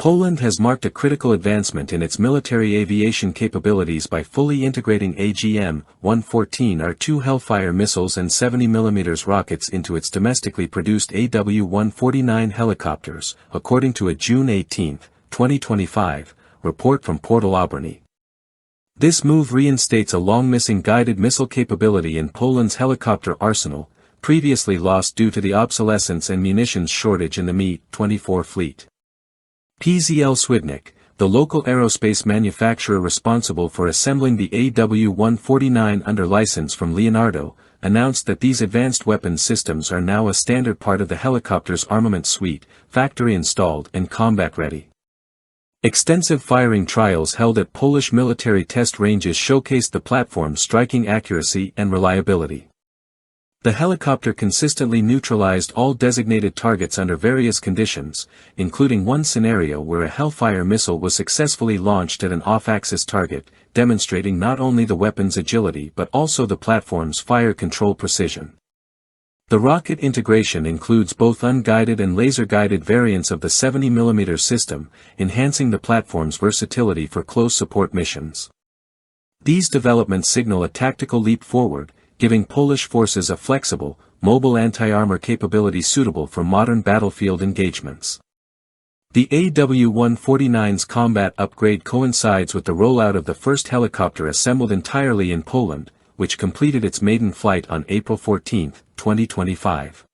Poland has marked a critical advancement in its military aviation capabilities by fully integrating AW149 Hellfire missiles and 70mm rockets into its domestically produced AW149 helicopters, according to a June 18, 2025, report from Portal Obrony. This move reinstates a long-missing guided missile capability in Poland's helicopter arsenal, previously lost due to the obsolescence and munitions shortage in the Mi-24 fleet. PZL-Świdnik, the local aerospace manufacturer responsible for assembling the AW149 under license from Leonardo, announced that these advanced weapons systems are now a standard part of the helicopter's armament suite, factory-installed and combat-ready. Extensive firing trials held at Polish military test ranges showcased the platform's striking accuracy and reliability. The helicopter consistently neutralized all designated targets under various conditions, including one scenario where a Hellfire missile was successfully launched at an off-axis target, demonstrating not only the weapon's agility but also the platform's fire control precision. The rocket integration includes both unguided and laser-guided variants of the 70mm system, enhancing the platform's versatility for close support missions. These developments signal a tactical leap forward, giving Polish forces a flexible, mobile anti-armor capability suitable for modern battlefield engagements. The AW149's combat upgrade coincides with the rollout of the first helicopter assembled entirely in Poland, which completed its maiden flight on April 14, 2025.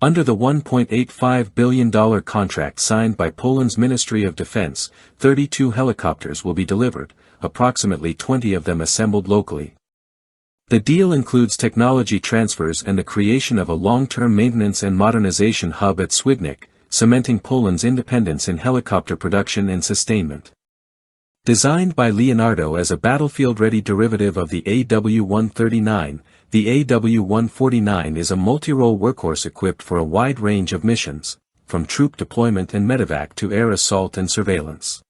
Under the $1.85 billion contract signed by Poland's Ministry of Defense, 32 helicopters will be delivered, approximately 20 of them assembled locally. The deal includes technology transfers and the creation of a long-term maintenance and modernization hub at Świdnik, cementing Poland's independence in helicopter production and sustainment. Designed by Leonardo as a battlefield-ready derivative of the AW139, the AW149 is a multi-role workhorse equipped for a wide range of missions, from troop deployment and medevac to air assault and surveillance.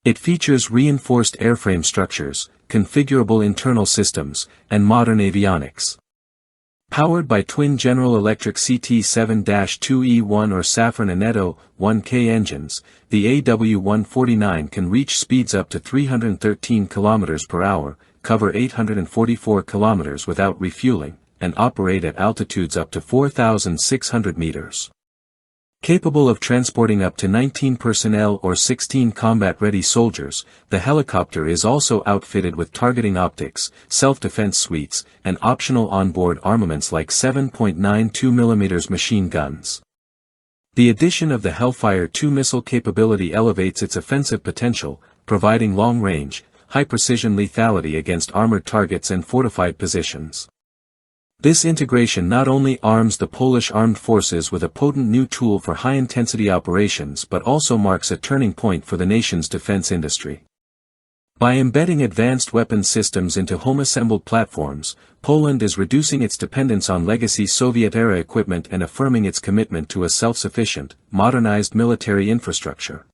It features reinforced airframe structures, configurable internal systems, and modern avionics. Powered by twin General Electric CT7-2E1 or Safran Aneto 1K engines, the AW149 can reach speeds up to 313 km per hour, cover 844 km without refueling, and operate at altitudes up to 4,600 meters. Capable of transporting up to 19 personnel or 16 combat-ready soldiers, the helicopter is also outfitted with targeting optics, self-defense suites, and optional onboard armaments like 7.92mm machine guns. The addition of the Hellfire 2 missile capability elevates its offensive potential, providing long-range, high-precision lethality against armored targets and fortified positions. This integration not only arms the Polish armed forces with a potent new tool for high-intensity operations but also marks a turning point for the nation's defense industry. By embedding advanced weapons systems into home-assembled platforms, Poland is reducing its dependence on legacy Soviet-era equipment and affirming its commitment to a self-sufficient, modernized military infrastructure.